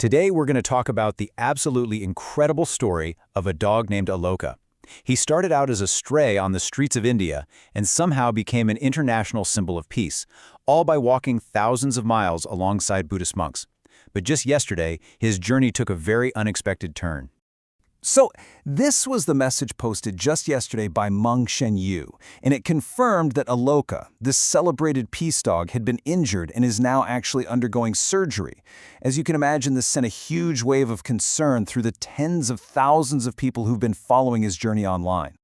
Today we're going to talk about the absolutely incredible story of a dog named Aloka. He started out as a stray on the streets of India and somehow became an international symbol of peace, all by walking thousands of miles alongside Buddhist monks. But just yesterday, his journey took a very unexpected turn. So this was the message posted just yesterday by Meng Shenyu, and it confirmed that Aloka, this celebrated peace dog, had been injured and is now actually undergoing surgery. As you can imagine, this sent a huge wave of concern through the tens of thousands of people who've been following his journey online.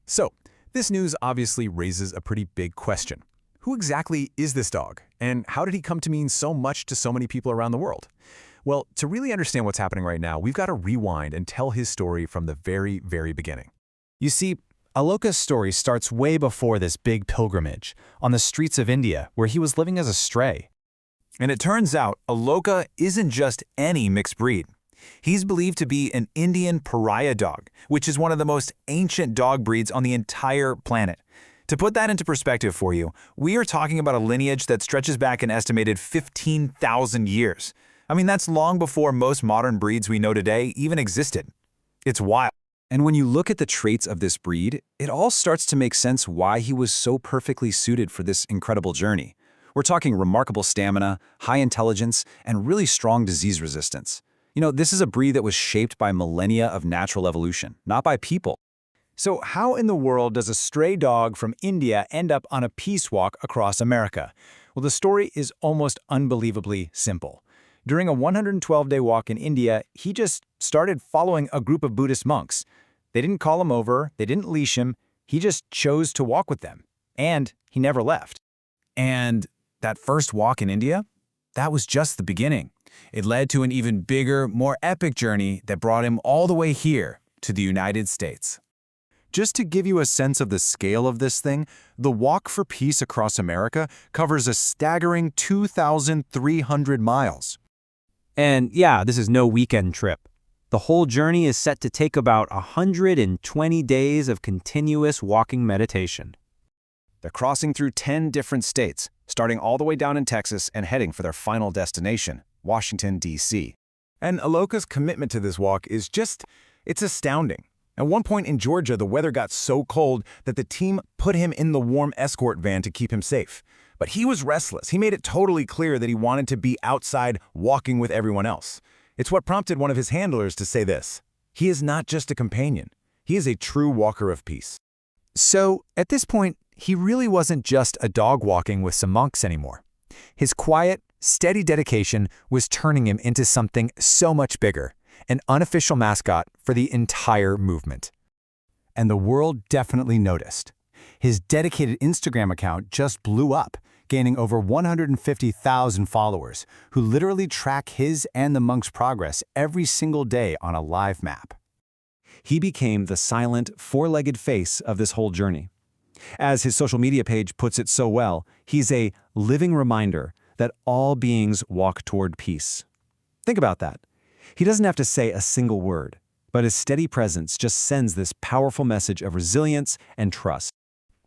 So, this news obviously raises a pretty big question. Who exactly is this dog, and how did he come to mean so much to so many people around the world? Well, to really understand what's happening right now, we've got to rewind and tell his story from the very, very beginning. You see, Aloka's story starts way before this big pilgrimage, on the streets of India, where he was living as a stray. And it turns out Aloka isn't just any mixed breed. He's believed to be an Indian Pariah dog, which is one of the most ancient dog breeds on the entire planet. To put that into perspective for you, we are talking about a lineage that stretches back an estimated 15,000 years. I mean, that's long before most modern breeds we know today even existed. It's wild. And when you look at the traits of this breed, it all starts to make sense why he was so perfectly suited for this incredible journey. We're talking remarkable stamina, high intelligence, and really strong disease resistance. You know, this is a breed that was shaped by millennia of natural evolution, not by people. So how in the world does a stray dog from India end up on a peace walk across America? Well, the story is almost unbelievably simple. During a 112-day walk in India, he just started following a group of Buddhist monks. They didn't call him over, they didn't leash him, he just chose to walk with them. And he never left. And that first walk in India? That was just the beginning. It led to an even bigger, more epic journey that brought him all the way here, to the United States. Just to give you a sense of the scale of this thing, the Walk for Peace across America covers a staggering 2,300 miles. And yeah, this is no weekend trip. The whole journey is set to take about 120 days of continuous walking meditation. They're crossing through 10 different states, starting all the way down in Texas and heading for their final destination, Washington, D.C. And Aloka's commitment to this walk is it's astounding. At one point in Georgia, the weather got so cold that the team put him in the warm escort van to keep him safe. But he was restless. He made it totally clear that he wanted to be outside walking with everyone else. It's what prompted one of his handlers to say this: "He is not just a companion. He is a true walker of peace." So, at this point, he really wasn't just a dog walking with some monks anymore. His quiet, steady dedication was turning him into something so much bigger, an unofficial mascot for the entire movement. And the world definitely noticed. His dedicated Instagram account just blew up, gaining over 150,000 followers, who literally track his and the monks' progress every single day on a live map. He became the silent, four-legged face of this whole journey. As his social media page puts it so well, he's a living reminder that all beings walk toward peace. Think about that. He doesn't have to say a single word, but his steady presence just sends this powerful message of resilience and trust.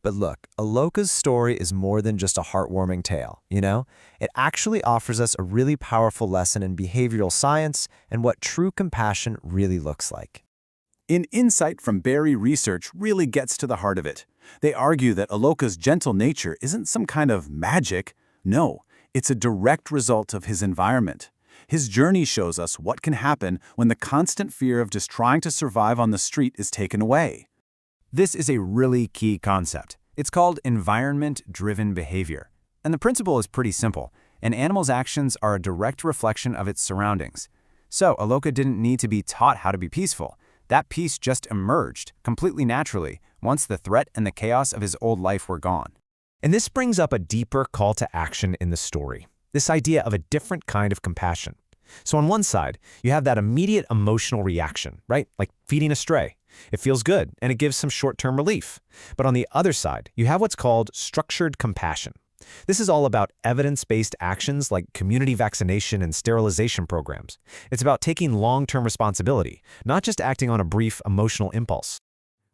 But look, Aloka's story is more than just a heartwarming tale, you know? It actually offers us a really powerful lesson in behavioral science and what true compassion really looks like. An insight from Barry research really gets to the heart of it. They argue that Aloka's gentle nature isn't some kind of magic. No, it's a direct result of his environment. His journey shows us what can happen when the constant fear of just trying to survive on the street is taken away. This is a really key concept. It's called environment-driven behavior. And the principle is pretty simple. An animal's actions are a direct reflection of its surroundings. So Aloka didn't need to be taught how to be peaceful. That peace just emerged, completely naturally, once the threat and the chaos of his old life were gone. And this brings up a deeper call to action in the story. This idea of a different kind of compassion. So on one side, you have that immediate emotional reaction, right? Like feeding a stray. It feels good, and it gives some short-term relief. But on the other side, you have what's called structured compassion. This is all about evidence-based actions like community vaccination and sterilization programs. It's about taking long-term responsibility, not just acting on a brief emotional impulse.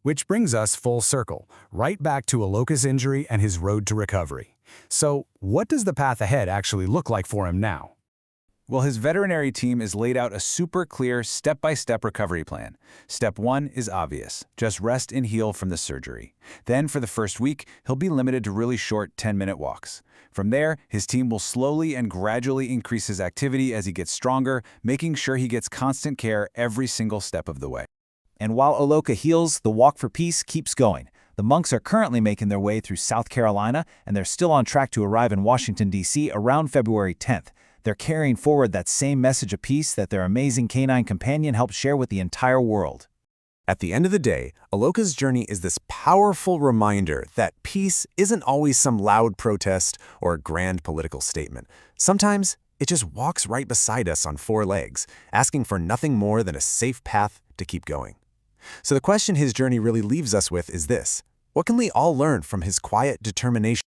Which brings us full circle, right back to Aloka's injury and his road to recovery. So, what does the path ahead actually look like for him now? Well, his veterinary team has laid out a super clear step-by-step recovery plan. Step 1 is obvious. Just rest and heal from the surgery. Then, for the first week, he'll be limited to really short 10-minute walks. From there, his team will slowly and gradually increase his activity as he gets stronger, making sure he gets constant care every single step of the way. And while Aloka heals, the Walk for Peace keeps going. The monks are currently making their way through South Carolina, and they're still on track to arrive in Washington, D.C. around February 10th. They're carrying forward that same message of peace that their amazing canine companion helped share with the entire world. At the end of the day, Aloka's journey is this powerful reminder that peace isn't always some loud protest or a grand political statement. Sometimes it just walks right beside us on four legs, asking for nothing more than a safe path to keep going. So the question his journey really leaves us with is this: what can we all learn from his quiet determination?